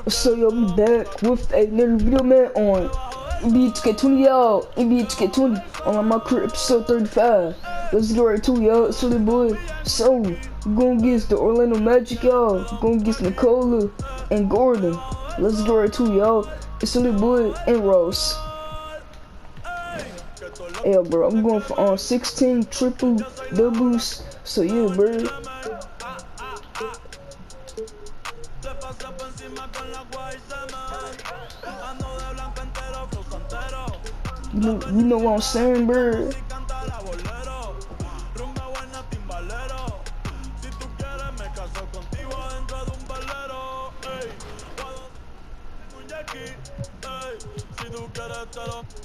So yo, we back with another video, man, on NBA 2K20, y'all. NBA 2K20 on my career episode 35. Let's get right to it, y'all. So the boy, so we're going against the Orlando Magic, y'all. We're going against Nicola and Gordon. Let's get right to it, y'all. It's the boy and Ross. Yeah, bro, I'm going for 16 triple doubles. So yeah, bro. You know what I'm saying, bro?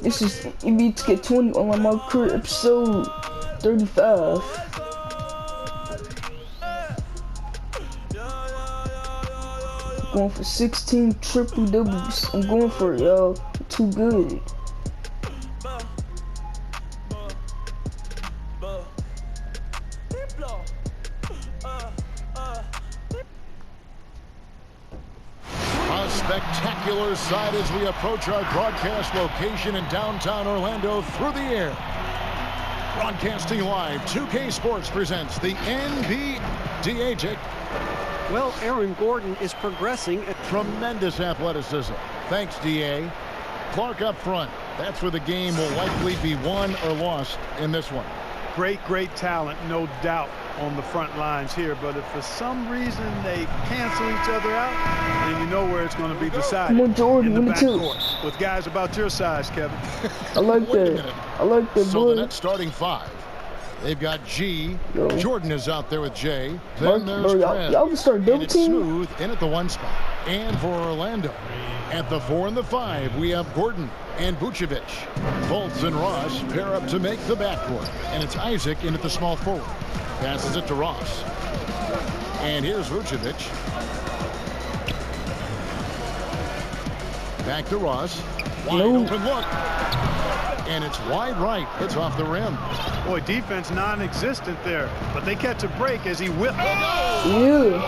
This is NBA 2K20 on my career episode 35. Going for 16 triple doubles. I'm going for it, y'all. Too good. A spectacular sight as we approach our broadcast location in downtown Orlando through the air. Broadcasting live, 2K Sports presents the NBA. Jake. Well, Aaron Gordon is progressing at Tremendous athleticism. Thanks, DA. Clark up front. That's where the game will likely be won or lost in this one. Great talent, no doubt, on the front lines here. But if for some reason they cancel each other out, then you know where it's going to be decided. Jordan, in the backcourt with guys about your size, Kevin. I like that. I like that. So the next starting five. They've got G. Yo. Jordan is out there with J. Then there's y'all can start double it's team. Smooth in at the 1 spot. And for Orlando, at the 4 and the 5, we have Gordon and Vucevic. Fultz and Ross pair up to make the backcourt. And it's Isaac in at the small forward. Passes it to Ross. And here's Vucevic. Back to Ross. Wide open look. And it's wide right. It's off the rim. Boy, defense non-existent there. But they catch a break as he whipped. Yeah.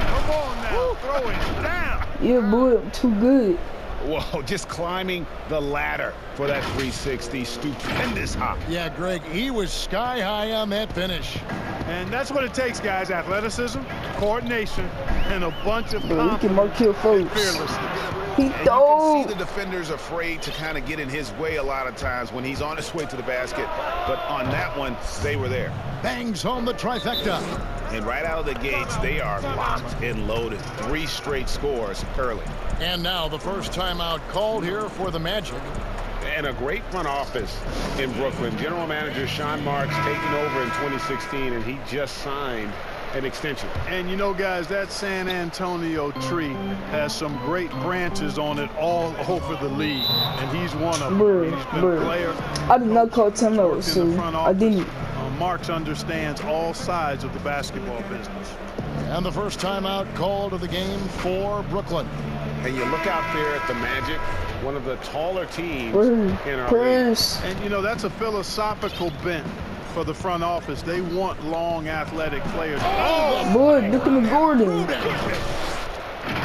Come on now. Throw it down. Yeah, boy, I'm too good. Whoa, just climbing the ladder for that 360. Stupendous hop. Yeah, Greg, he was sky high on that finish. And that's what it takes, guys. Athleticism, coordination, and a bunch of Bro, we can confidence mark and folks. fearlessness. He And you can throw. see the defenders afraid to kind of get in his way a lot of times when he's on his way to the basket. But on that one, they were there. Bangs home the trifecta. And right out of the gates, they are locked and loaded. 3 straight scores early. And now the first timeout called here for the Magic. And a great front office in Brooklyn. General manager Sean Marks taking over in 2016, and he just signed an extension. And you know, guys, that San Antonio tree has some great branches on it all over the league, and he's one of them. He's been a player. I did not call timeout, so I didn't. Marks understands all sides of the basketball business. And the first timeout called of the game for Brooklyn. And you look out there at the Magic, one of the taller teams in our league. And you know, that's a philosophical bent for the front office. They want long, athletic players. Oh, boy, look at Gordon.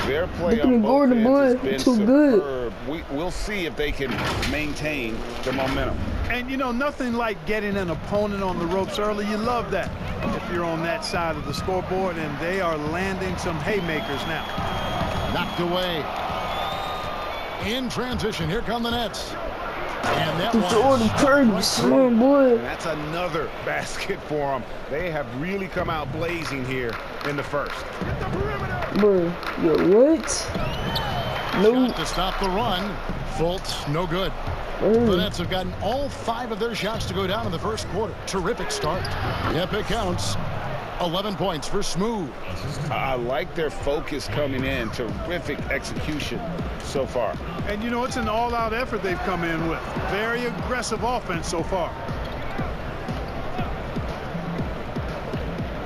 Their play Look on at both Gordon, ends boy. has been Too superb. good. We'll see if they can maintain the momentum. And you know, nothing like getting an opponent on the ropes early. You love that if you're on that side of the scoreboard, and they are landing some haymakers now. Knocked away. In transition, here come the Nets. And that Jordan Curtis, man, boy. And that's another basket for them. They have really come out blazing here in the first. Bro, yo, what? No. Shot to stop the run. Fultz, no good. The Nets have gotten all 5 of their shots to go down in the first quarter. Terrific start. Yep, it counts. 11 points for Smooth. I like their focus coming in. Terrific execution so far. And you know, it's an all-out effort they've come in with. Very aggressive offense so far.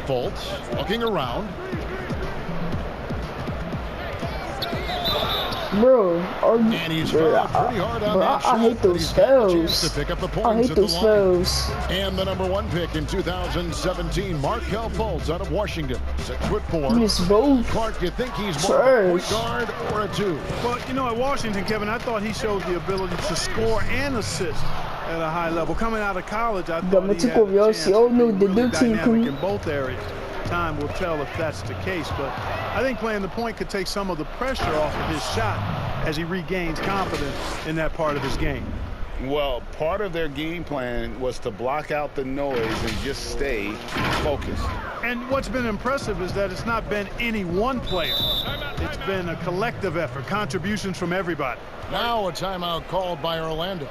Fultz looking around. Bro, And he's fouled pretty hard on that shot. I hate but those he's got a chance fouls. to pick up the I points hate at the those line. fouls. And the #1 pick in 2017, Markelle Fultz out of Washington. 6'4". He's both Clark, you think he's more of a point trash. guard or a 2? Well, you know, at Washington, Kevin, I thought he showed the ability to score and assist at a high level. Coming out of college, I thought he had a chance to be really dynamic in both areas. Time will tell if that's the case, but I think playing the point could take some of the pressure off of his shot as he regains confidence in that part of his game. Well, part of their game plan was to block out the noise and just stay focused. And what's been impressive is that it's not been any one player. It's been a collective effort, contributions from everybody. Now a timeout called by Orlando.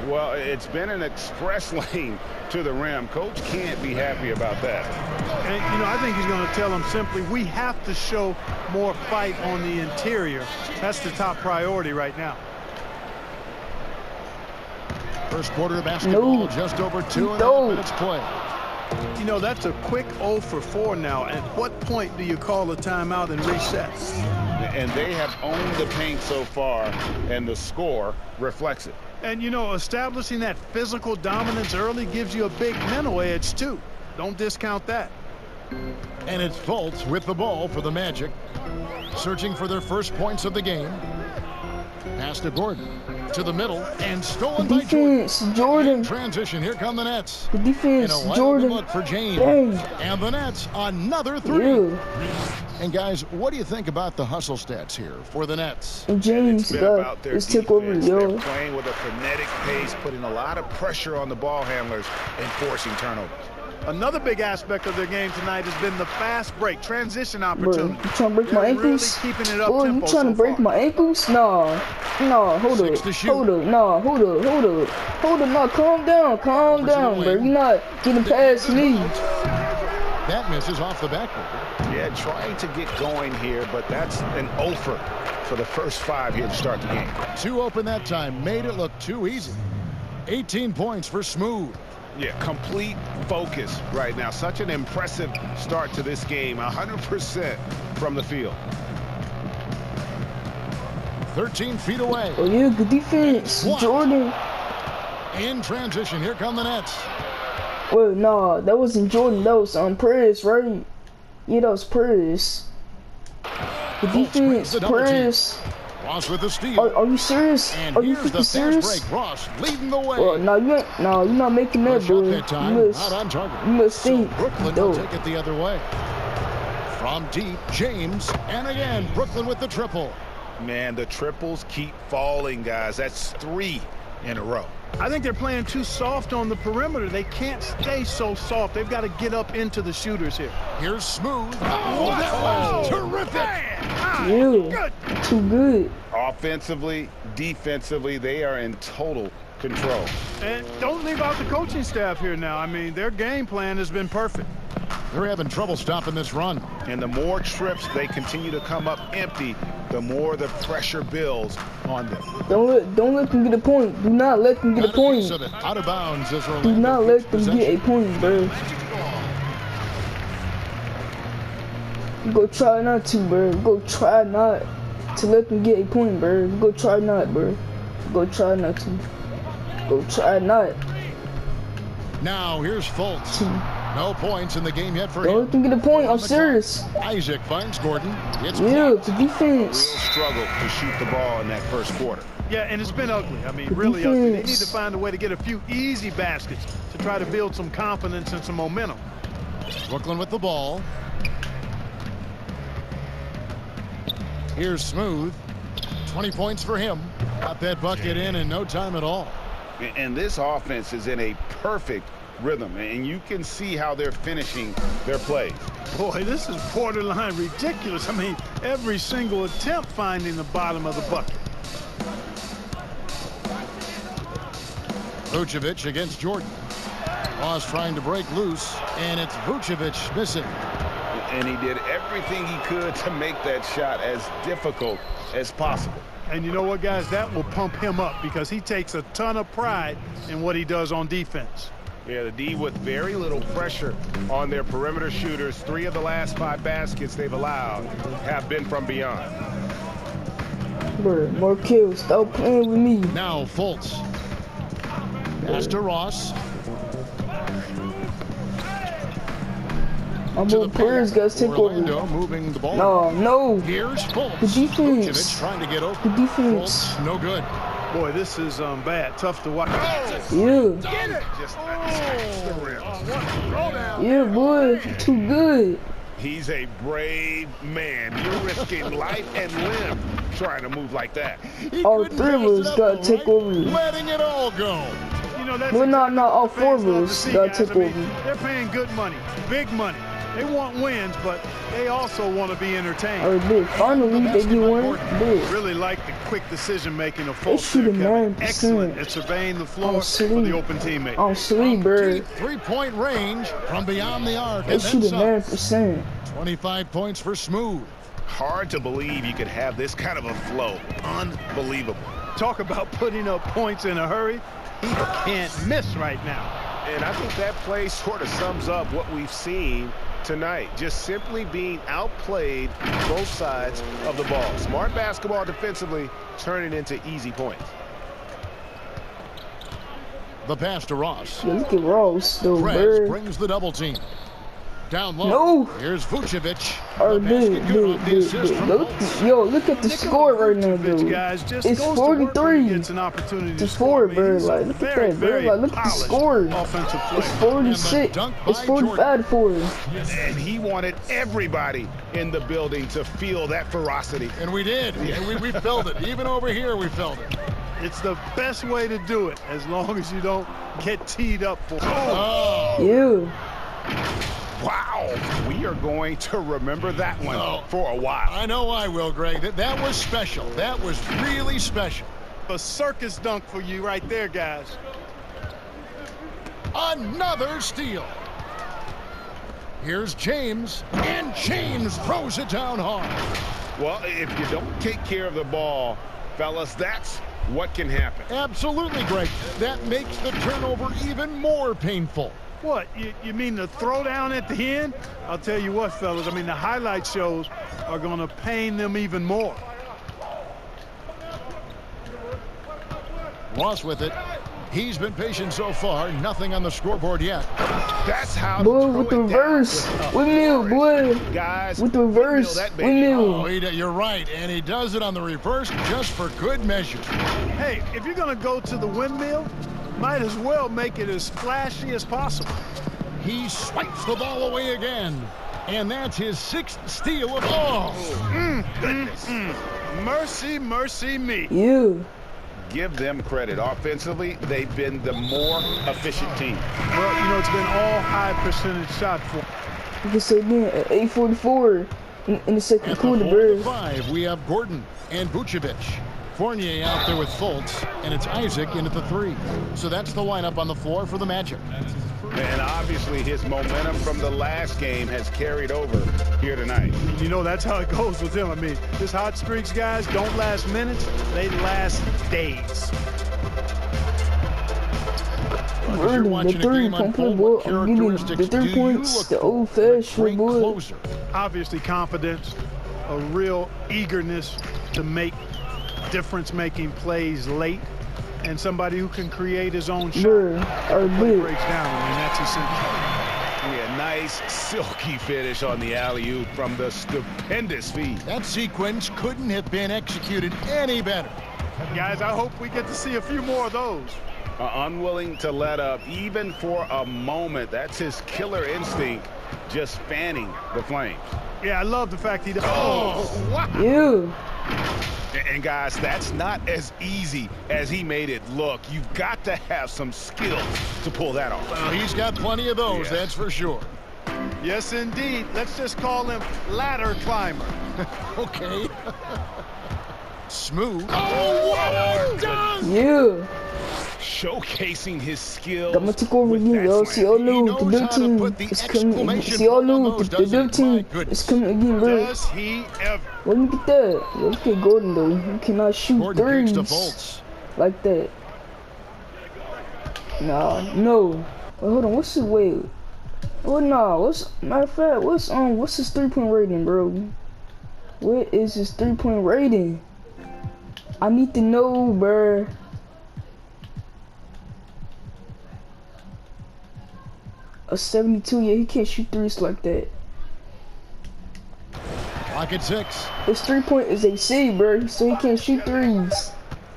Well, it's been an express lane to the rim. Coach can't be happy about that. And, you know, I think he's going to tell them simply, we have to show more fight on the interior. That's the top priority right now. First quarter of basketball, just over 2.5 minutes play. You know, that's a quick 0 for 4 now. At what point do you call a timeout and reset? And they have owned the paint so far, and the score reflects it. And, you know, establishing that physical dominance early gives you a big mental edge, too. Don't discount that. And it's Fultz with the ball for the Magic. Searching for their first points of the game. Pass to Gordon. To the middle. And stolen by Jordan. In transition. Here come the Nets. The defense, and a wide Jordan. Look for James. Dang. And the Nets, another 3. Yeah. And guys, what do you think about the hustle stats here for the Nets? And James got his took over, yo. They're playing with a frenetic pace, putting a lot of pressure on the ball handlers and forcing turnovers. Another big aspect of their game tonight has been the fast break, transition opportunity. Bro, you trying to break my ankles? Really keeping it up Boy, you tempo trying to break my ankles? Nah, hold up, nah, hold up, nah, calm down, bro. You're not getting past me. That misses off the backboard. Yeah, trying to get going here, but that's an offer for the first 5 here to start the game. 2 open that time, made it look too easy. 18 points for Smooth. Yeah, complete focus right now. Such an impressive start to this game. 100% from the field. 13 feet away. Oh yeah, good defense, Jordan. In transition, here come the Nets. Well, nah, that wasn't Jordan. That was Perez, right? Yeah, that was Perez. The defense, Perez. Ross with the steal. Are you serious? And Are you here's the freaking serious? break. Ross leading the way. Well, you're not making that, bro. You must think. So Brooklyn will take it the other way. From deep, James, and again, Brooklyn with the triple. Man, the triples keep falling, guys. That's 3 in a row. I think they're playing too soft on the perimeter. They can't stay so soft. They've got to get up into the shooters here. Here's Smooth. Oh, that was terrific. Yeah, too good. Offensively, defensively, they are in total control. And don't leave out the coaching staff here now. I mean, their game plan has been perfect. They're having trouble stopping this run. And the more trips they continue to come up empty, the more the pressure builds on them. Don't let them get a point. Do not let them get a point. Out of bounds as Orlando. Do not let them get a point, bro. Go try not to, bro. Go try not to let them get a point, bro. Go try not, bro. Go try not to. Go try not. Now here's Fultz. No points in the game yet for him. Don't let them get a point. I'm serious. Isaac finds Gordon. It's the defense. Real struggle to shoot the ball in that first quarter. Yeah, and it's been ugly. I mean, really ugly. They need to find a way to get a few easy baskets to try to build some confidence and some momentum. Brooklyn with the ball. Here's Smooth. 20 points for him. Got that bucket in no time at all. And this offense is in a perfect rhythm, and you can see how they're finishing their plays. Boy, this is borderline ridiculous. I mean, every single attempt finding the bottom of the bucket. Vucevic against Jordan. Ross trying to break loose, and it's Vucevic missing. And he did everything he could to make that shot as difficult as possible. And you know what, guys? That will pump him up because he takes a ton of pride in what he does on defense. Yeah, the D with very little pressure on their perimeter shooters. 3 of the last 5 baskets they've allowed have been from beyond. Bro, more kills. Stop playing with me. Now Fultz. Pass to Ross. My boy Perez got to take Orlando over. moving the ball. No. Here's Fultz. The defense. Vucevic trying to get over. The defense. Fultz, no good. Boy, this is bad. Tough to watch. Yeah. Get it! Just attacks the rim. Yeah, boy. Too good. He's a brave man. You're risking life and limb trying to move like that. All three of us got to take over. Letting it all go. You know, that's Well, not all four of us got to take over. They're paying good money, big money. They want wins, but they also want to be entertained. Or big. Finally, they get one. Big. Really like the quick decision-making of They Fultz. shoot a 9%. Excellent at surveying the floor for the open teammate. On sleep, bro. Three-point range from beyond the arc. They shoot a 9%. 25 points for Smooth. Hard to believe you could have this kind of a flow. Unbelievable. Talk about putting up points in a hurry. He can't miss right now. And I think that play sort of sums up what we've seen tonight. Just simply being outplayed both sides of the ball. Smart basketball defensively, turning into easy points. The pass to Ross. Yeah, look at Ross, though, Prez bro. brings the double team. Down low. No. Here's Vucevic. Oh, The basket good off the assist from Fultz. Look at the score right now, dude. Guys, just It's goes to work when 43 he gets an opportunity to score. 4, bro. He's a Like, look at very, that, bro. very Like, look at the polished score. offensive It's player. 46. dunk by It's 45 to 4. And he wanted everybody in the building to feel that ferocity. And we did. And we felt it. Even over here, we felt it. It's the best way to do it, as long as you don't get teed up for it. Oh. Yeah. Wow. We are going to remember that one Oh. for a while. I know I will, Greg. That was special. That was really special. A circus dunk for you right there, guys. Another steal. Here's James, and James throws it down hard. Well, if you don't take care of the ball, fellas, that's what can happen. Absolutely, Greg. That makes the turnover even more painful. What, you mean the throwdown at the end? I'll tell you what, fellas, I mean, the highlight shows are going to pain them even more. Ross with it. He's been patient so far. Nothing on the scoreboard yet. That's how Boy, to with the throw it down reverse. with a We knew, boy. Guys, With the reverse. that We baby. knew. Oh, you're right. And he does it on the reverse just for good measure. Hey, if you're going to go to the windmill, might as well make it as flashy as possible. He swipes the ball away again. And that's his 6th steal of all. Goodness. Mercy, mercy me. Yeah. Give them credit. Offensively, they've been the more efficient team. Well, you know, it's been all high percentage shot for. You can say then at 8:44 in the second At the quarter, 4 bro. to 5, we have Gordon and Vucevic. Fournier out there with Fultz, and it's Isaac in at the 3. So that's the lineup on the floor for the Magic. And obviously his momentum from the last game has carried over here tonight. You know, that's how it goes with him. I mean, his hot streaks, guys, don't last minutes. They last days. As you're Early, watching the a game 3-point unfold, boy. what I'm giving characteristics the 3 do points, you look the for? old-fashioned Great boy. closer. Obviously, confidence, a real eagerness to make difference-making plays late, and somebody who can create his own shot. Bro, our Play big. breaks down. I mean, that's essential. Yeah, nice silky finish on the alley-oop from the stupendous feed. That sequence couldn't have been executed any better. Guys, I hope we get to see a few more of those. Unwilling to let up even for a moment. That's his killer instinct, just fanning the flames. Yeah, I love the fact he does. Oh, wow. Yeah. And guys, that's not as easy as he made it look. You've got to have some skill to pull that off. Well, he's got plenty of those, Yeah. that's for sure. Yes, indeed. Let's just call him ladder climber. Okay. Smooth. Oh, what a dunk! Yeah. Showcasing his skill. I'm gonna take over again, y'all. See y'all He new knows the how good to team. put the It's coming. exclamation See y'all point on new those, the doesn't good he? My team. goodness. It's coming again, bro. Does he ever? Well, look at that. Yo, look at Gordon though. He cannot shoot Gordon kicks to threes Fultz. like that. Nah, no. Wait, hold on. What's his weight? Oh nah. Matter of fact? What's his 3-point rating, bro? What is his 3-point rating? I need to know, bruh. A 72, yeah, he can't shoot threes like that. Clock at 6. His 3-point is a C, bro, so he can't shoot threes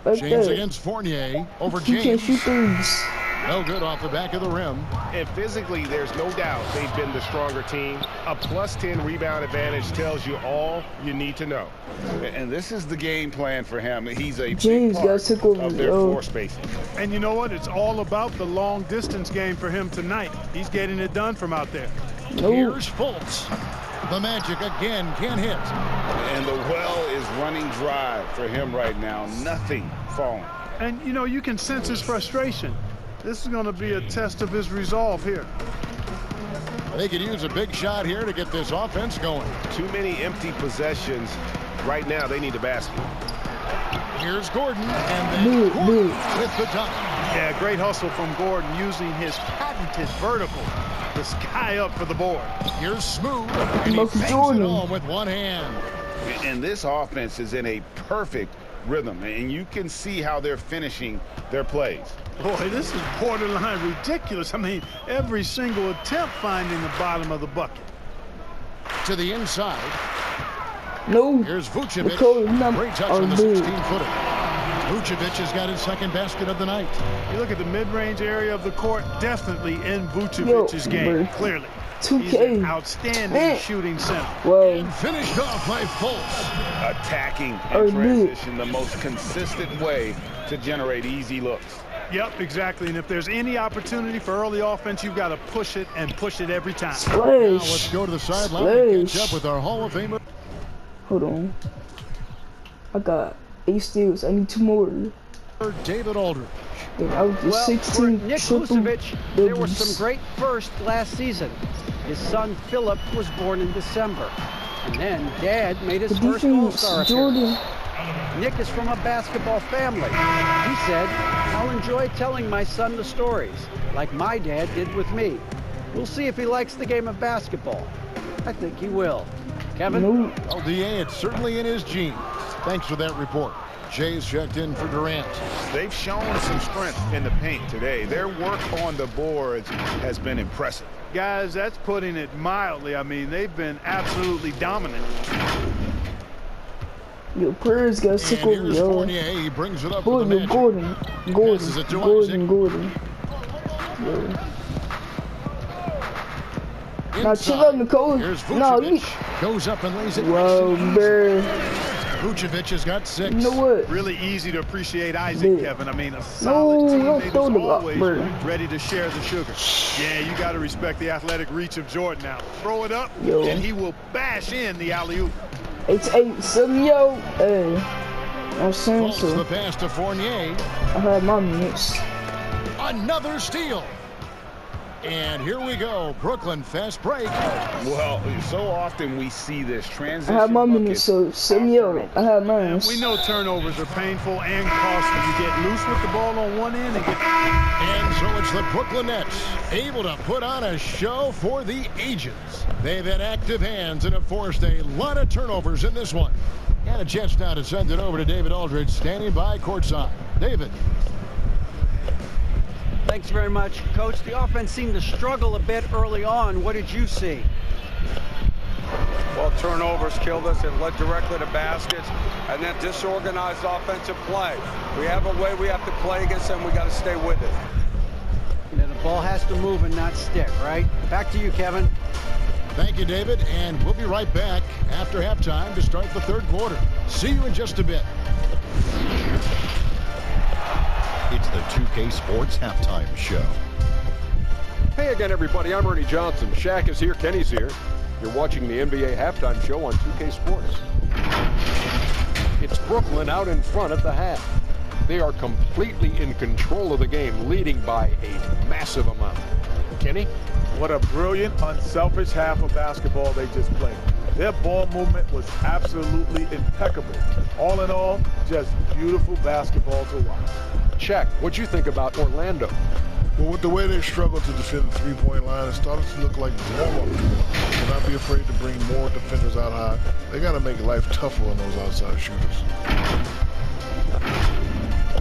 like James that. against Fournier over He James. can't shoot threes. No good off the back of the rim. And physically, there's no doubt they've been the stronger team. A +10 rebound advantage tells you all you need to know. And this is the game plan for him. He's a James big part took over, of their floor spacing. And you know what? It's all about the long distance game for him tonight. He's getting it done from out there. No. Here's Fultz. The Magic again can't hit. And the well is running dry for him right now. Nothing falling. And, you know, you can sense his frustration. This is going to be a test of his resolve here. They could use a big shot here to get this offense going. Too many empty possessions. Right now, they need a basket. Here's Gordon, and then Gordon with the dunk. Yeah, great hustle from Gordon using his patented vertical to sky up for the board. Here's Smooth, and he Michael bangs Jordan. it home with one hand. And this offense is in a perfect rhythm, and you can see how they're finishing their plays. Boy, this is borderline ridiculous. I mean, every single attempt finding the bottom of the bucket. To the inside. No. Here's Vucevic. Great touch on the 16-footer. Vucevic has got his second basket of the night. You look at the mid-range area of the court, definitely in Vucevic's game, clearly. 2K. He's an outstanding shooting center. Whoa. And finished off by Fultz. Attacking and transition, the most consistent way to generate easy looks. Yep, exactly. And if there's any opportunity for early offense, you've got to push it and push it every time. Now let's go to the sideline and catch up with our Hall of Famer. Hold on. I got 8 steals. I need 2 more. David Aldridge. I was just 16 for Nick triple Vucevic, there were doubles. some great firsts last season. His son Philip was born in December. And then Dad made his first All-Star Jordan. appearance. Nick is from a basketball family. He said, "I'll enjoy telling my son the stories, like my dad did with me. We'll see if he likes the game of basketball. I think he will." Kevin? No. Well, DA, it's certainly in his genes. Thanks for that report. Jay's checked in for Durant. They've shown some strength in the paint today. Their work on the boards has been impressive. Guys, that's putting it mildly. I mean, they've been absolutely dominant. Yo, Prayers got sick over, Here's yo. Fournier. He brings it up for the Gordon, Magic. Gordon, Passes it to Isaac. Gordon. Yo. Now Inside. chill out, Nicole. Here's No, you. Vucevic. Goes up and lays it. Whoa, bruh. Vucevic has got 6. You know what? Really easy to appreciate Isaac, Yeah. Kevin. I mean, a solid don't teammate throw is the rock, always bro. ready to share the sugar. Yeah, you got to respect the athletic reach of Jordan now. Throw it up, Yo. and he will bash in the alley-oop. 8-8-7, yo. Hey. I'm saying Fultz the so. pass to Fournier. I had my minutes. Another steal. And here we go. Brooklyn fast break. Well, so often we see this I transition. had my minutes, buckets so 7, yo. I had mine. We know turnovers are painful and costly. You get loose with the ball on one end and get... And so it's the Brooklyn Nets able to put on a show for the ages. They've had active hands and have forced a lot of turnovers in this one. And a chance now to send it over to David Aldridge, standing by courtside. David. Thanks very much, Coach. The offense seemed to struggle a bit early on. What did you see? Well, turnovers killed us. It led directly to baskets, and then disorganized offensive play. We have a way we have to play against them. We got to stay with it. You know, the ball has to move and not stick, right? Back to you, Kevin. Thank you, David, and we'll be right back after halftime to start the third quarter. See you in just a bit. It's the 2K Sports Halftime Show. Hey again, everybody. I'm Ernie Johnson. Shaq is here. Kenny's here. You're watching the NBA Halftime Show on 2K Sports. It's Brooklyn out in front at the half. They are completely in control of the game, leading by a massive amount. Kenny? What a brilliant, unselfish half of basketball they just played. Their ball movement was absolutely impeccable. All in all, just beautiful basketball to watch. Shaq, what'd you think about Orlando? Well, with the way they struggled to defend the three-point line, it started to look like warm-up. Do not be afraid to bring more defenders out high. They got to make life tougher on those outside shooters.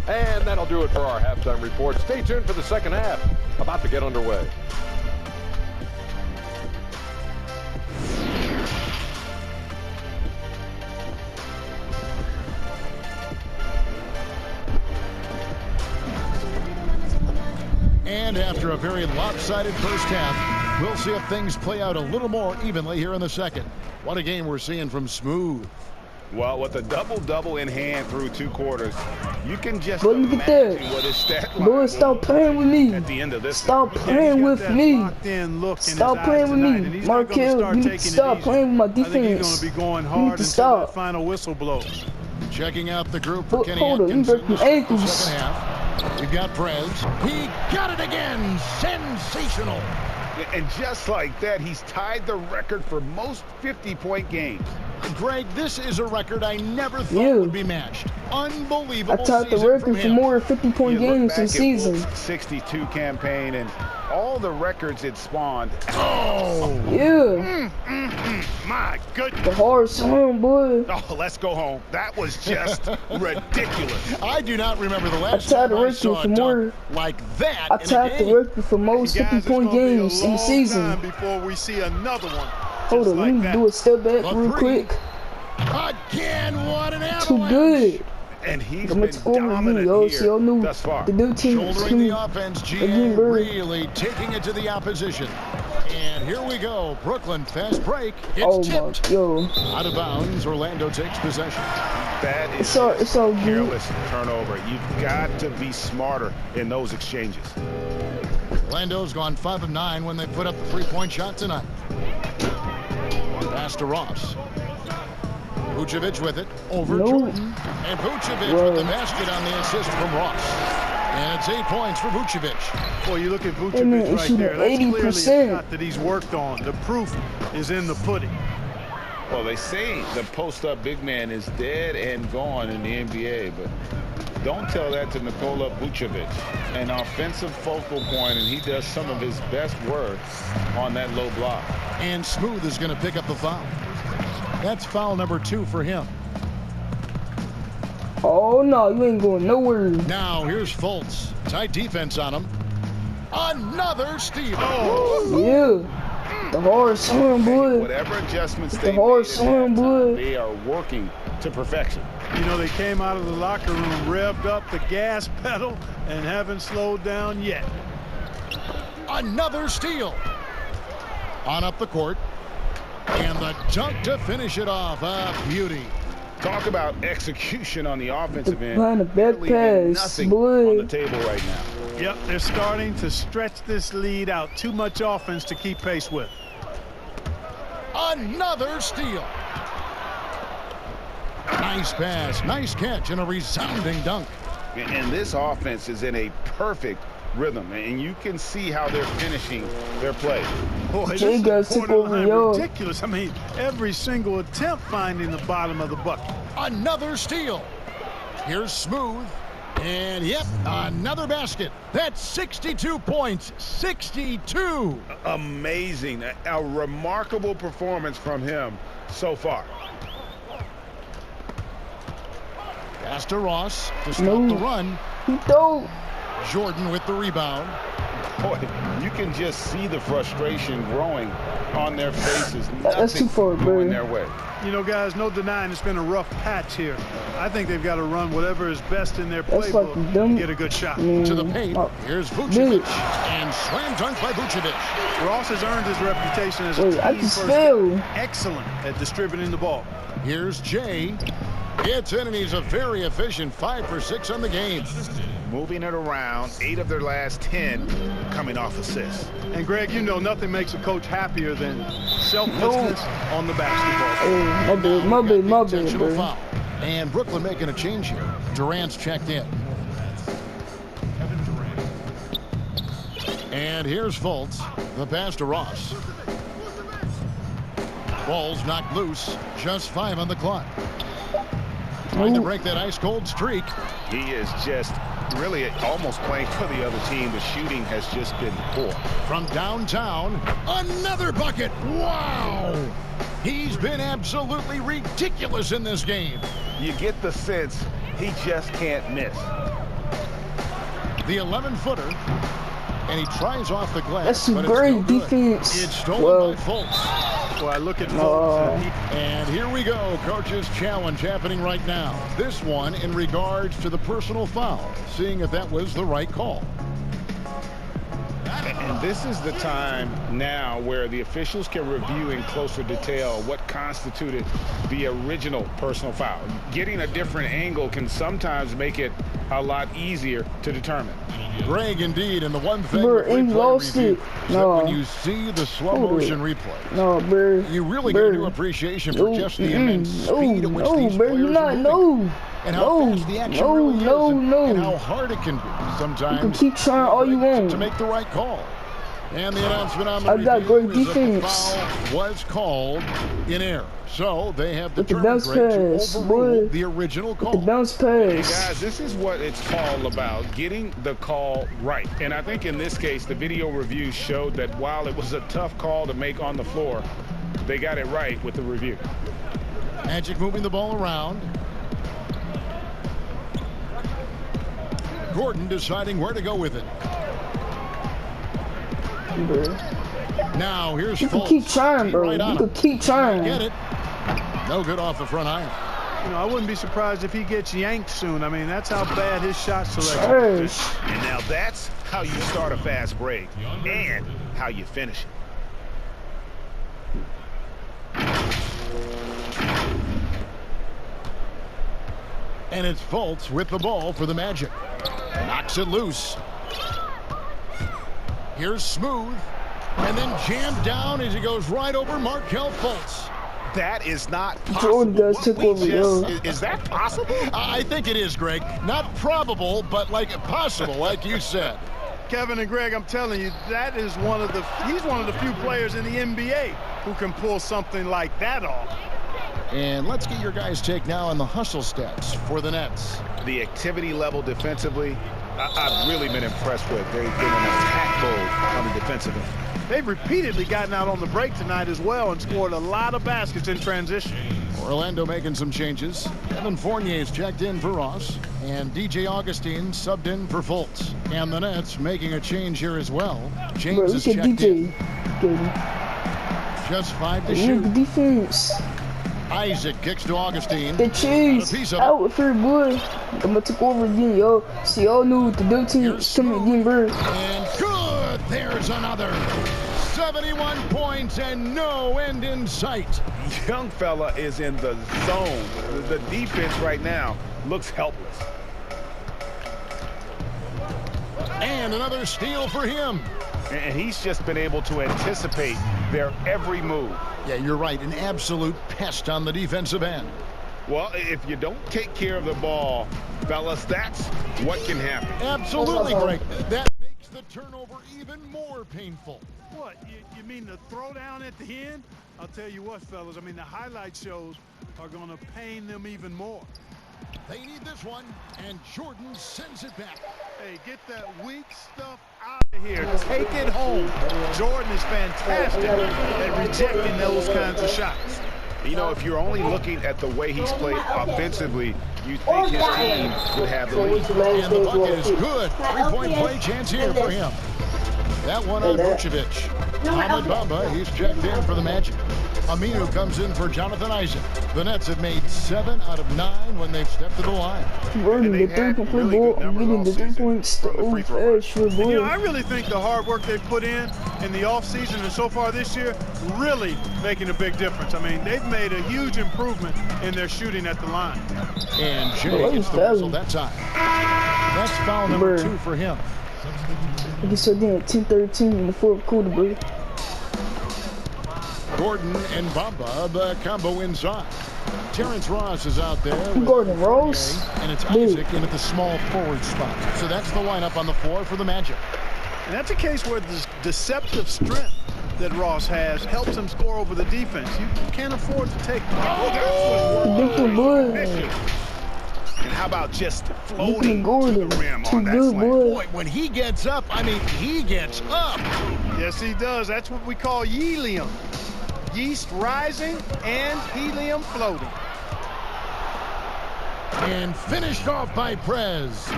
And that'll do it for our halftime report. Stay tuned for the second half. About to get underway. And after a very lopsided first half, we'll see if things play out a little more evenly here in the second. What a game we're seeing from Smooth. Well, with a double-double in hand through 2 quarters, you can just Boy, look at imagine that. what his stat line Boy, stop playing with me. at the end of this. Stop playing with me. Stop playing with me. Markel, you need to stop playing with my defense. I think he's going to be going hard until that final whistle blows. Checking out the group for Kenny Hold on, you Atkinson. broke my ankles. Second half. We've got Prez. He got it again. Sensational. And just like that, he's tied the record for most 50-point games. Greg, this is a record I never thought would be matched. Unbelievable. I tied the record for more 50-point games in season. 62 campaign and all the records it spawned. Oh. Yeah. My goodness. The hard slam, boy. Oh, let's go home. That was just ridiculous. I do not remember the last I tied time the I record saw for a more. dunk like that. I tied the record for most 50-point games in the season. Before we see another one. Hold on, let me do a step back real quick. Again, what an avalanche. Too good. And he's been dominant here thus far. The new team shouldering the offense, GA really taking it to the opposition. And here we go. Brooklyn, fast break. It's tipped. Out of bounds. Orlando takes possession. That is it's all good. Careless turnover. You've got to be smarter in those exchanges. Orlando's gone 5 of 9 when they put up the 3-point shot tonight. Pass to Ross. Vucevic with it over Jordan. And Vucevic with the basket on the assist from Ross. And it's 8 points for Vucevic. Boy, you look at Vucevic right there. That's clearly a shot that he's worked on. The proof is in the pudding. Well, they say the post-up big man is dead and gone in the NBA, but don't tell that to Nikola Vucevic. An offensive focal point, and he does some of his best work on that low block. And Smooth is going to pick up the foul. That's foul number 2 for him. Oh, no, you ain't going nowhere. Now, here's Fultz. Tight defense on him. Another steal. Oh. Yeah. The hard slam, boy. Whatever adjustments they made, they are working to perfection. You know, they came out of the locker room, revved up the gas pedal, and haven't slowed down yet. Another steal. On up the court. And the dunk to finish it off. A beauty. Talk about execution on the offensive end. Behind the back pass, nothing boy. on the table right now. Yep, they're starting to stretch this lead out. Too much offense to keep pace with. Another steal. Nice pass, nice catch, and a resounding dunk. And this offense is in a perfect rhythm, and you can see how they're finishing their play. Boy, this is ridiculous. I mean, every single attempt finding the bottom of the bucket. Another steal. Here's Smooth. And yep, another basket. That's 62 points. 62. Amazing. A remarkable performance from him so far. Pass to Ross to stop the run. Jordan with the rebound. Boy, you can just see the frustration growing on their faces. That's too far, going their way. You know, guys, no denying it's been a rough patch here. I think they've got to run whatever is best in their playbook to get a good shot. To the paint. Here's Vucevic. And slam dunk by Vucevic. Ross has earned his reputation as a team first excellent at distributing the ball. Here's Jay. Gets in, and he's a very efficient 5 for 6 on the game. Moving it around, 8 of their last 10 coming off assists. And Greg, you know nothing makes a coach happier than selflessness on the basketball. My bad, foul. And Brooklyn making a change here. Durant's checked in. And here's Fultz. The pass to Ross. Ball's knocked loose. Just 5 on the clock. Trying to break that ice-cold streak. He is just really almost playing for the other team. The shooting has just been poor. From downtown, another bucket. Wow! He's been absolutely ridiculous in this game. You get the sense He just can't miss. The 11-footer. And he tries off the glass. That's some great defense. It's stolen by Fultz. Well, I look at Fultz. And here we go. Coach's challenge happening right now. This one in regards to the personal foul. Seeing if that was the right call. And this is the time now where the officials can review in closer detail what constituted the original personal foul. Getting a different angle can sometimes make it a lot easier to determine. Greg, indeed, and the one thing lost it. No. when you see the slow motion replay, no, bro, you really get a new appreciation for just the immense speed at which these players are moving. And how fast the action really is, and how hard it can be sometimes. You can keep trying all you want to make the right call. And the announcement on the review is that the foul was called in error. So they have determined to overrule the original call. The bounce pass. Hey guys, this is what it's all about, getting the call right. And I think in this case, the video review showed that while it was a tough call to make on the floor, they got it right with the review. Magic moving the ball around. Gordon deciding where to go with it. Now here's you can keep trying, bro. You can keep trying. Get it. No good off the front iron. You know, I wouldn't be surprised if he gets yanked soon. I mean, that's how bad his shot selection is. And now that's how you start a fast break and how you finish it. And it's Fultz with the ball for the Magic. Knocks it loose. Here's Smooth. And then jammed down as he goes right over Markelle Fultz. That is not possible. Jordan does took over, is that possible? I think it is, Greg. Not probable, but like possible, like you said. Kevin and Greg, I'm telling you, that is he's one of the few players in the NBA who can pull something like that off. And let's get your guys' take now on the hustle stats for the Nets. The activity level defensively, I've really been impressed with. They've been in attack mode on the defensive end. They've repeatedly gotten out on the break tonight as well and scored a lot of baskets in transition. Orlando making some changes. Evan Fournier's checked in for Ross. And DJ Augustine subbed in for Fultz. And the Nets making a change here as well. James is checked in. Just 5 to shoot. Defense. Isaac kicks to Augustine. The cheese out for boy. I'm gonna take over again, yo. See, y'all knew what the do teams coming again, bro. And good. There's another. 71 points and no end in sight. Young fella is in the zone. The defense right now looks helpless. And another steal for him. And he's just been able to anticipate their every move. Yeah, you're right. An absolute pest on the defensive end. Well, if you don't take care of the ball, fellas, that's what can happen. Absolutely, Greg. That makes the turnover even more painful. What, you mean the throwdown at the end? I'll tell you what, fellas, I mean, the highlight shows are going to pain them even more. They need this one, and Jordan sends it back. Hey, get that weak stuff out of here. Take it home. Jordan is fantastic at rejecting those kinds of shots. You know, if you're only looking at the way he's played offensively, you think his team would have the lead. And the bucket is good. Three-point play chance here for him. That one on Vucevic. Ahmed Bamba, he's checked in for the Magic. Aminu comes in for Jonathan Isaac. The Nets have made 7 out of 9 when they've stepped to the line. Running the 3-point ball, I'm getting the 3 points to you know, I really think the hard work they've put in the offseason and so far this year really making a big difference. I mean, they've made a huge improvement in their shooting at the line. And Jay gets the whistle that time. That's foul number 2 for him. I guess I did 10-13 in the fourth quarter, bro. Gordon and Bamba, the combo inside. Terrence Ross is out there. Gordon Ross. And it's Isaac in at the small forward spot. So that's the lineup on the floor for the Magic. And that's a case where the deceptive strength that Ross has helps him score over the defense. You can't afford to take And how about just floating to the rim on that slam? Boy, when he gets up, I mean, he gets up. Yes, he does. That's what we call helium. Yeast rising and helium floating. And finished off by Prez.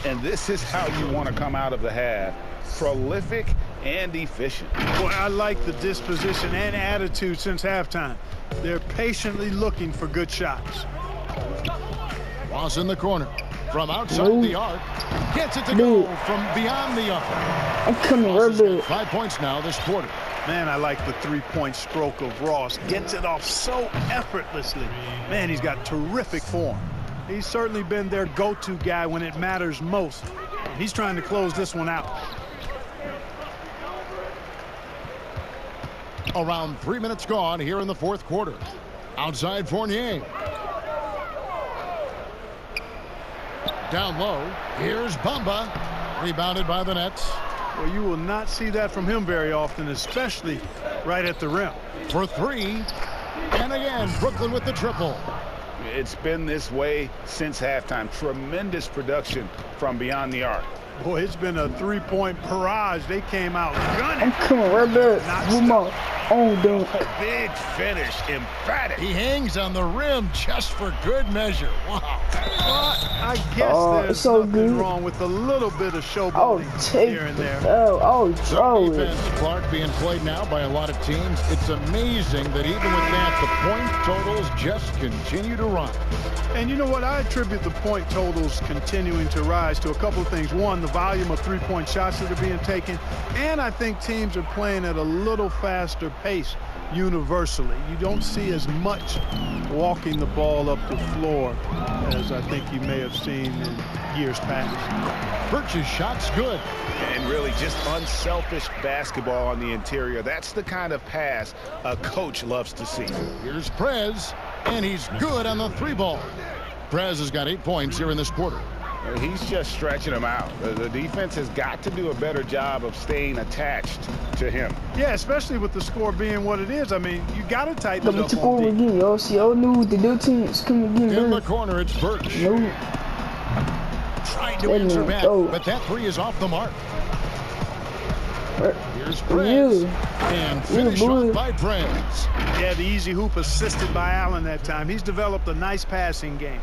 And this is how you want to come out of the half. Prolific and efficient. Boy, I like the disposition and attitude since halftime. They're patiently looking for good shots. Ross in the corner. From outside the arc. Gets it to go from beyond the upper. I'm coming right back. 5 points now this quarter. Man, I like the three-point stroke of Ross. Gets it off so effortlessly. Man, he's got terrific form. He's certainly been their go-to guy when it matters most. He's trying to close this one out. Around 3 minutes gone here in the fourth quarter. Outside Fournier. Down low. Here's Bamba. Rebounded by the Nets. Well, you will not see that from him very often, especially right at the rim. For three. And again, Brooklyn with the triple. It's been this way since halftime. Tremendous production from beyond the arc. Boy, it's been a three-point barrage. They came out gunning. I'm coming right back with my own dunk. Big finish, emphatic. He hangs on the rim just for good measure. Wow. Well, I guess there's so nothing good. wrong with a little bit of showboating here and there. Some defense, Clark, being played now by a lot of teams. It's amazing that even with that, the point totals just continue to rise. And you know what? I attribute the point totals continuing to rise to a couple of things. One, the volume of three-point shots that are being taken. And I think teams are playing at a little faster pace universally. You don't see as much walking the ball up the floor as I think you may have seen in years past. Birch's shot's good. And really just unselfish basketball on the interior. That's the kind of pass a coach loves to see. Here's Prez, and he's good on the three ball. Prez has got 8 points here in this quarter. He's just stretching them out. The defense has got to do a better job of staying attached to him. Yeah, especially with the score being what it is. I mean, you got to tighten it up Come on again, y'all. See, y'all knew the new teams coming again. In the corner, it's Birch. No. Trying to answer back, but that three is off the mark. Here's Prez, and finish off by Prez. Yeah, the easy hoop assisted by Allen that time. He's developed a nice passing game.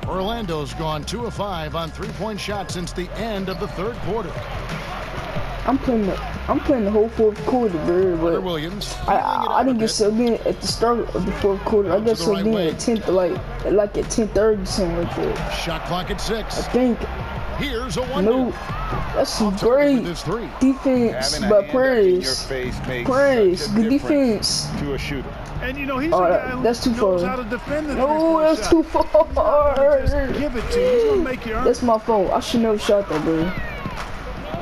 Orlando's gone 2 of 5 on three-point shots since the end of the third quarter. I'm playing the whole fourth quarter, bro. But Williams, I didn't get subbed in at the start of the fourth quarter. I got subbed in at 10th, like at 10:30, something like that. Shot clock at 6. I think. Here's a wonder. No, that's some great defense by Prez. Prez, good defense. To a shooter. And you know, he's a guy who that's too knows far. how to defend the No, that's too far. Just give it to you. He's gonna make you earn. That's my fault. I should never shot that, bro.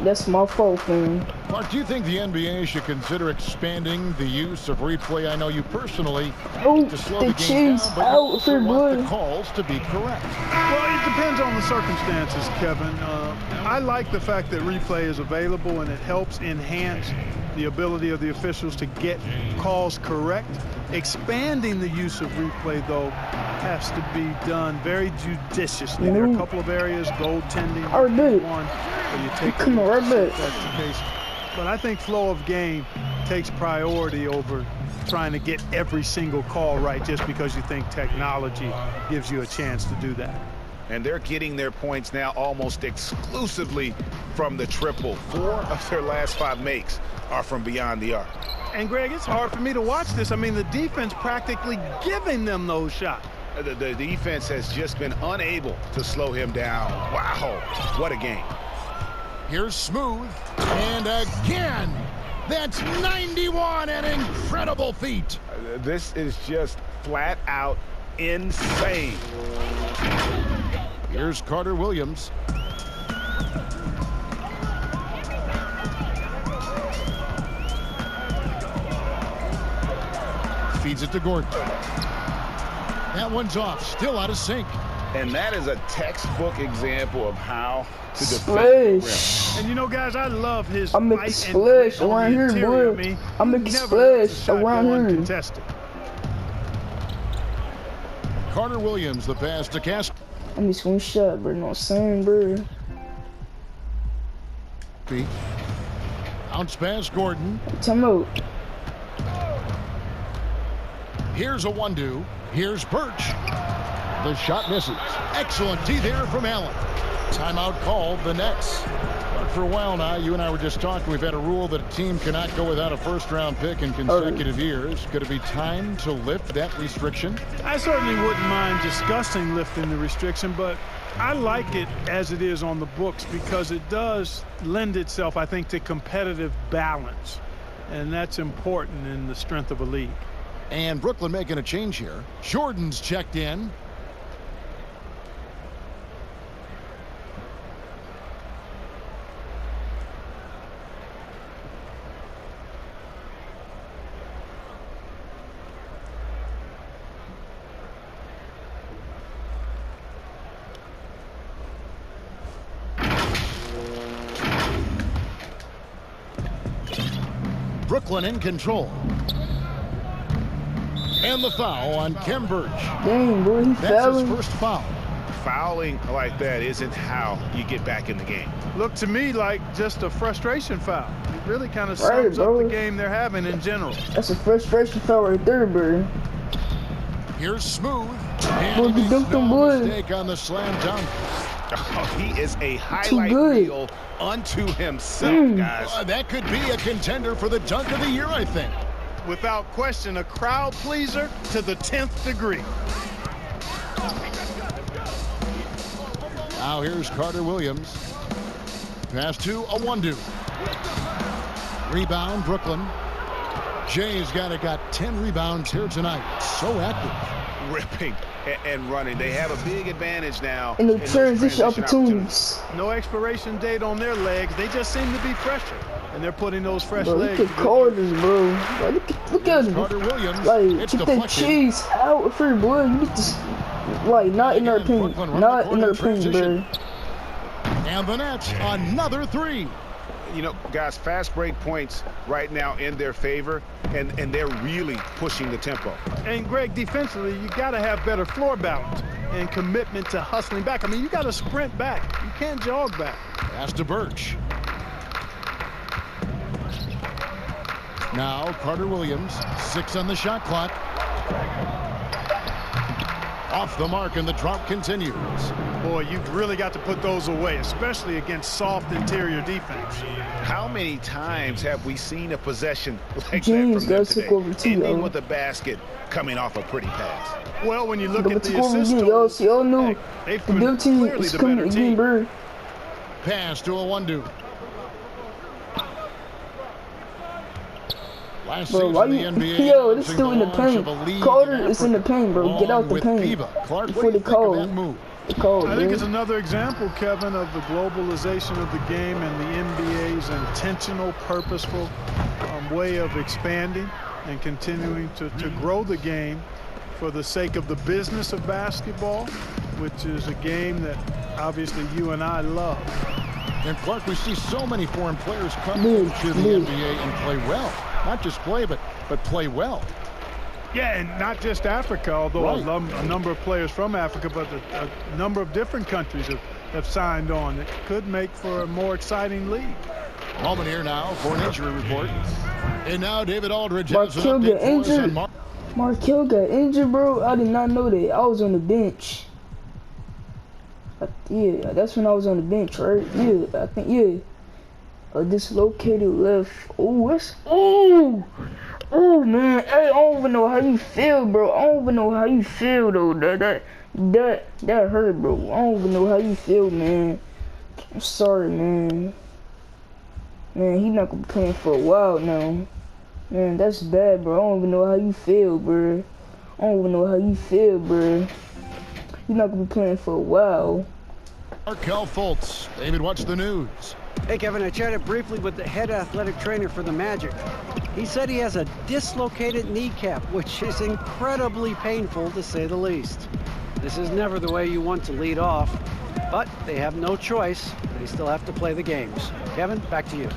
That's my fault, man. Mark, do you think the NBA should consider expanding the use of replay? I know you personally to slow the game down, but you also want the calls to be correct. Well, it depends on the circumstances, Kevin. I like the fact that replay is available and it helps enhance the ability of the officials to get calls correct. Expanding the use of replay, though, has to be done very judiciously. There are a couple of areas, goaltending, one, where you take that's the case. But I think flow of game takes priority over trying to get every single call right just because you think technology gives you a chance to do that. And they're getting their points now almost exclusively from the triple. 4 of their last 5 makes are from beyond the arc. And Greg, it's hard for me to watch this. I mean, the defense practically giving them those shots. The defense has just been unable to slow him down. Wow, what a game. Here's Smooth, and again, that's 91, an incredible feat. This is just flat out insane. Here's Carter Williams. Feeds it to Gordon. That one's off, still out of sync. And that is a textbook example of how to defend. And you know, guys, I love his I'm making splash around here, boy. I'm making splash around here. Carter Williams, the pass to Cast. I miss one shot, bro. No saying, bro. Bounce pass, Gordon. Time out. Here's a 1-2. Here's Birch. The shot misses. Excellent D there from Allen. Timeout called, the Nets. But for a while now, you and I were just talking, we've had a rule that a team cannot go without a first-round pick in consecutive years. Could it be time to lift that restriction? I certainly wouldn't mind discussing lifting the restriction, but I like it as it is on the books because it does lend itself, I think, to competitive balance. And that's important in the strength of a league. And Brooklyn making a change here. Jordan's checked in. Brooklyn in control. And the foul on Kem Birch. Dang, boy, he That's fouling. his first foul. Fouling like that isn't how you get back in the game. Looked to me like just a frustration foul. It really kind of sums up the game they're having in general. That's a frustration foul right there, bro. Here's Smooth. Boy, he dunked him, boy. Mistake on the slam dunk. Oh, he is a highlight reel unto himself, guys. That could be a contender for the dunk of the year, I think. Without question, a crowd pleaser to the 10th degree. Now here's Carter Williams. Pass to a 1-2. Rebound, Brooklyn. Jay's got 10 rebounds here tonight. So active. Ripping and running. They have a big advantage now. And the transition opportunities. No expiration date on their legs. They just seem to be fresher. And they're putting those fresh legs. Look at Carter's, bro. Look at him. Carter Williams. Like, get that cheese out of here, boy. You need to, like, not in their paint. Not in their paint, bro. And the Nets, another 3. You know, guys, fast break points right now in their favor, and they're really pushing the tempo. And, Greg, defensively, you got to have better floor balance and commitment to hustling back. I mean, you got to sprint back. You can't jog back. Pass to Birch. Now Carter Williams, 6 on the shot clock. Off the mark, and the drop continues. Boy, you've really got to put those away, especially against soft interior defense. How many times have we seen a possession like James that from them today? Ending with a basket coming off a pretty pass. Well, when you look at the assist totals, y'all know they've the blue team is coming again, bro. Pass to a 1-2. Bro, why you? Yo, it's still in the paint. Carter is in the paint, bro. Get out the paint before they call. I think it's another example, Kevin, of the globalization of the game and the NBA's intentional, purposeful way of expanding and continuing to grow the game for the sake of the business of basketball, which is a game that obviously you and I love. And Clark, we see so many foreign players come to the NBA and play well. Not just play, but play well. Yeah, and not just Africa, although a number of players from Africa, but a number of different countries have signed on. It could make for a more exciting league. Moment here now for an injury report. And now David Aldridge has an update for us on Markelle got injured, bro. I did not know that. I was on the bench. Yeah, that's when I was on the bench, right? Yeah, I think, yeah. A dislocated left. Oh, man. Hey, I don't even know how you feel, bro. I don't even know how you feel, though. That hurt, bro. I don't even know how you feel, man. I'm sorry, man. Man, he not gonna be playing for a while now. Man, that's bad, bro. I don't even know how you feel, bro. I don't even know how you feel, bro. You're not gonna be playing for a while. Markelle Fultz. David, what's the news? Hey, Kevin, I chatted briefly with the head athletic trainer for the Magic. He said he has a dislocated kneecap, which is incredibly painful, to say the least. This is never the way you want to lead off, but they have no choice. They still have to play the games. Kevin, back to you.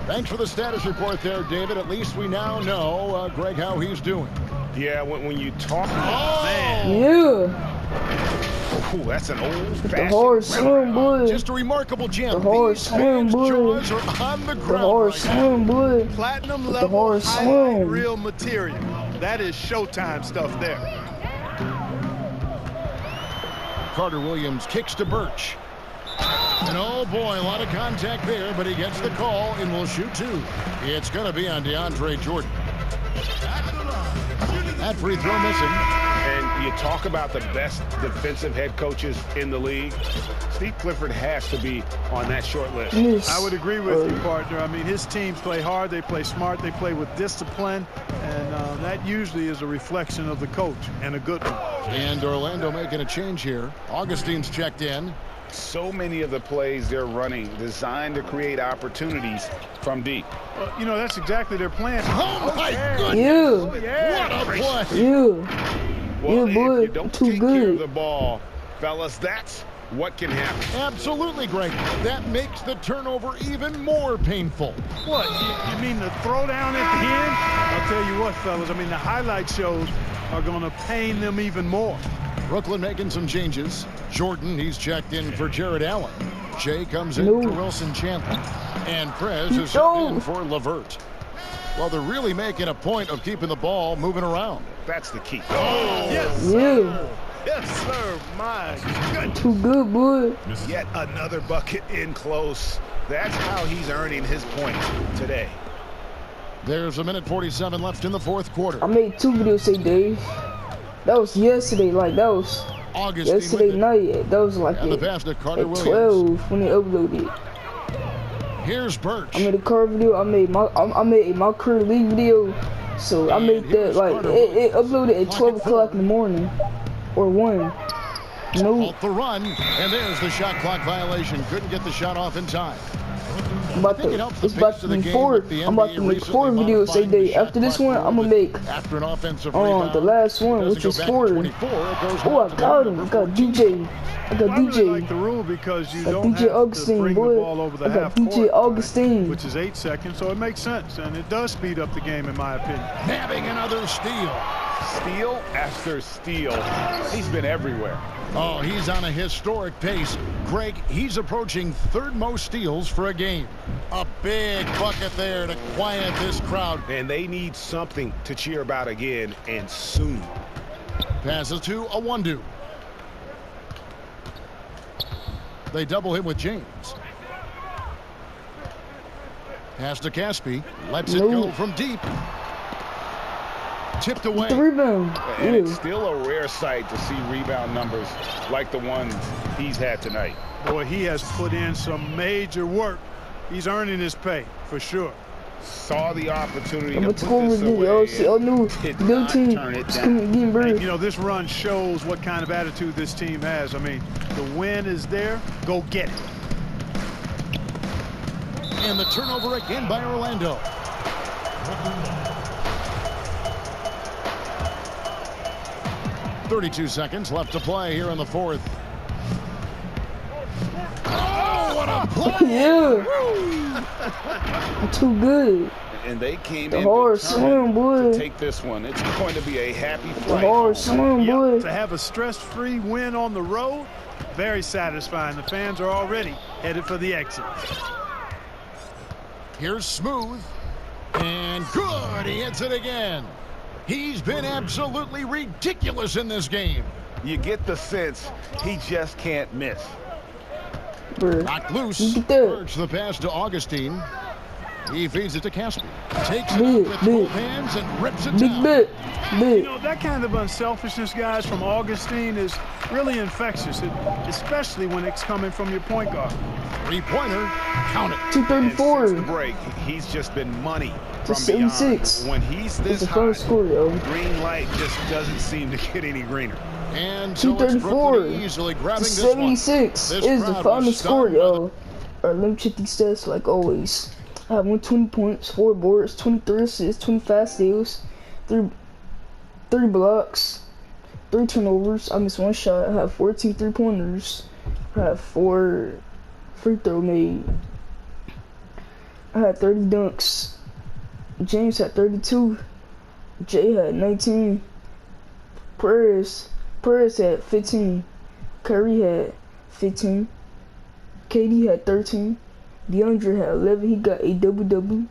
Thanks for the status report there, David. At least we now know, Greg, how he's doing. Yeah, when you talk... Oh, man. Yeah. Ooh, that's an old-fashioned... The hard swim, boy. Just a remarkable jam. The hard swim, boy. Jaws are on the ground. The hard swim, boy. Platinum level highlight reel material. That is showtime stuff there. Carter Williams kicks to Birch. And oh boy, a lot of contact there, but he gets the call and will shoot two. It's going to be on DeAndre Jordan. That free throw missing. And you talk about the best defensive head coaches in the league. Steve Clifford has to be on that short list. Yes. I would agree with you, partner. I mean, his teams play hard, they play smart, they play with discipline, and that usually is a reflection of the coach, and a good one. And Orlando making a change here. Augustine's checked in. So many of the plays they're running designed to create opportunities from deep. Well, you know, that's exactly their plan. Oh my goodness! You. What a play! You. Well, Yeah, boy, if you don't too take care good. of the ball, fellas, that's what can happen. Absolutely, Greg. That makes the turnover even more painful. What, you mean the throwdown at the end? I'll tell you what, fellas, I mean, the highlight shows are going to pain them even more. Brooklyn making some changes. Jordan, he's checked in for Jared Allen. Jay comes in No. for Wilson Chandler. And Prez is subbed in for LeVert. Well, they're really making a point of keeping the ball moving around. That's the key. Oh, yes, Yeah. yes, sir. My goodness. Too good, boy. Yet another bucket in close. That's how he's earning his points today. There's a minute 47 left in the fourth quarter. I made 2 videos today, Dave. That was yesterday, like that was Augustine yesterday with it. night. That was like And the pass to Carter at Williams. 12 when they uploaded. Here's Birch. I made a car video. I made my career league video. So I And made here's that like Carter it Williams. uploaded at 12 o'clock in the morning or 1. No, Off the run, and there's the shot clock violation. Couldn't get the shot off in time. I'm about think it to, helps the it's about pace to of the be game 4. that the I'm about NBA to make 4 recently videos modified today. the shot After this clock one, I'm gonna rule make that after an offensive the rebound, last one, it which doesn't is go back 4. to 24, it goes Oh, I down to got him. number I got 14. DJ. I got Well, I really DJ. like the rule because you Got don't DJ have Augustine, to bring boy. the ball over the I got half DJ court, Augustine. which is 8 seconds, so it makes sense, and it does speed up the game, in my opinion. Nabbing another steal. Steal after steal. He's been everywhere. Oh, he's on a historic pace. Greg, he's approaching 3rd most steals for a game. A big bucket there to quiet this crowd. And they need something to cheer about again, and soon. Passes to a one-do. They double him with James. Pass to Caspi. Lets it go from deep. Tipped away. The rebound. And Ew. it's still a rare sight to see rebound numbers like the ones he's had tonight. Boy, he has put in some major work. He's earning his pay, for sure. Saw the opportunity I'm to gonna put score this with away. the new did new not team. turn it It's down. getting And, bird. you know, this run shows what kind of attitude this team has. I mean, the win is there. Go get it. And the turnover again by Orlando. .32 seconds left to play here in the fourth. Oh, what a play! Yeah. Too good. And they came The in hard swim, boy. to take this one. It's going to be a happy The flight. hard swim, boy. Yep, to have a stress-free win on the road, very satisfying. The fans are already headed for the exit. Here's Smooth. And good. He hits it again. He's been absolutely ridiculous in this game. You get the sense he just can't miss. Bruh. Knocked loose. You get that. Urged the pass to Augustine. He feeds it to Caspi. Takes it Big, up with big. both hands and rips it Big down. bit. You Big. know, that kind of unselfishness, guys, from Augustine is really infectious, especially when it's coming from your point guard. Three-pointer. Count it. And since 234. the break, he's just been money To from beyond. 76. When he's It's this the high, first score, yo. green light just doesn't seem to get any greener. And so it's 234 Brooklyn easily to grabbing this one. 76 This is the crowd final was score, stunned by yo. Alright, let me check these stats like always. I have 120 points, 4 boards, 23 assists, 25 steals, 3 blocks, 3 turnovers. I missed 1 shot. I have 14 3-pointers. I have 4 free throw made. I had 30 dunks. James had 32. Jay had 19. Perez had 15. Curry had 15. KD had 13. DeAndre had 11. He got a double-double.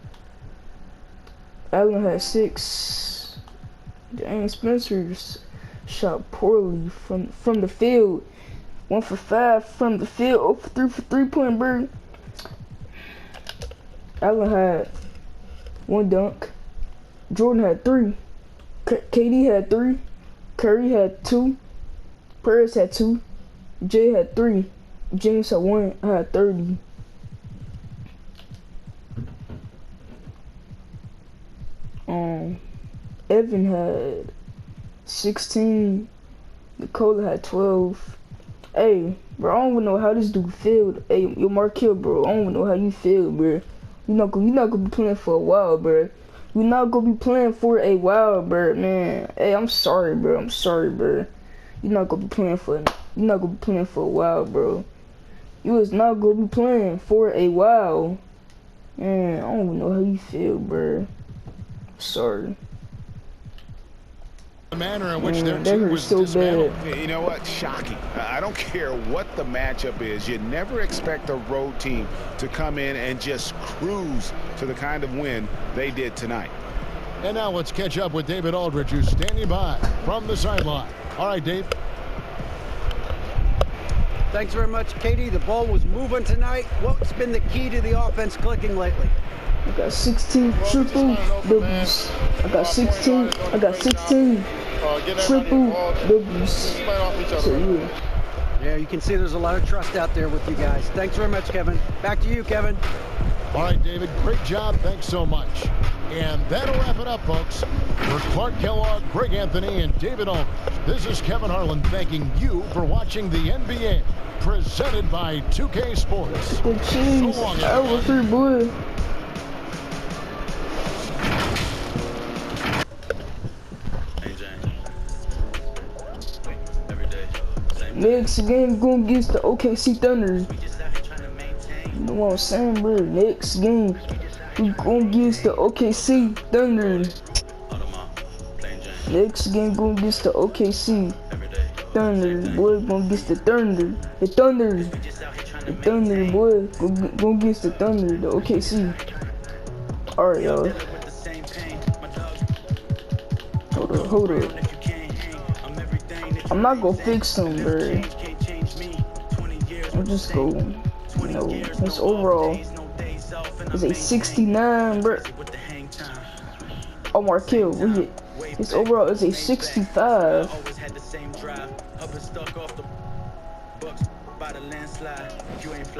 Allen had 6. Dang, Spencer shot poorly from the field. 1 for 5 from the field. 0 for 3 point bird. Allen had 1 dunk. Jordan had 3. KD had 3. Curry had 2. Perez had 2. Jay had 3. James had 1. I had 30. Evan had 16. Nicola had 12. Hey, bro, I don't even know how this dude feel. Hey, yo, mycareer, bro, I don't even know how you feel, bro. You're not gonna be playing for a while, bro. You're not gonna be playing for a while, bro, man. Hey, I'm sorry, bro. I'm sorry, bro. You're not gonna be playing for a while, bro. You was not gonna be playing for a while. Man, I don't even know how you feel, bro. Sorry. The manner in which their team was dismantled. You know what? Shocking. I don't care what the matchup is. You never expect a road team to come in and just cruise to the kind of win they did tonight. And now let's catch up with David Aldridge, who's standing by from the sideline. All right, Dave. Thanks very much, Katie. The ball was moving tonight. What's been the key to the offense clicking lately? I got 16 triple doubles. I got 16 triple doubles. So, yeah. Yeah, you can see there's a lot of trust out there with you guys. Thanks very much, Kevin. Back to you, Kevin. All right, David, great job. Thanks so much. And that'll wrap it up, folks. For Clark Kellogg, Greg Anthony, and David Aldridge, this is Kevin Harlan thanking you for watching the NBA, presented by 2K Sports. The cheese, so long, I was your boy. Next game going against the OKC Thunder. You know what I'm saying, bro? Next game we going against the OKC Thunder. Next game going against the OKC Thunder. Boy, going against the Thunder. The Thunder, boy. Going against the Thunder. The OKC. Alright, y'all. Hold up. I'm not gonna fix them, bro. I'm just go, you know, his overall is a 69, bro. Oh, mycareer, his overall is a 65.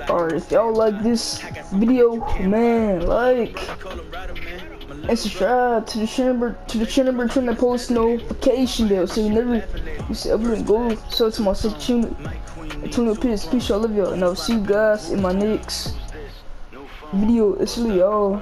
Alright, if y'all like this video, man, like and subscribe to the channel, turn the post notification bell so you never see uploading go. So to my second channel, peace, I love y'all, and I'll see you guys in my next video. It's really y'all.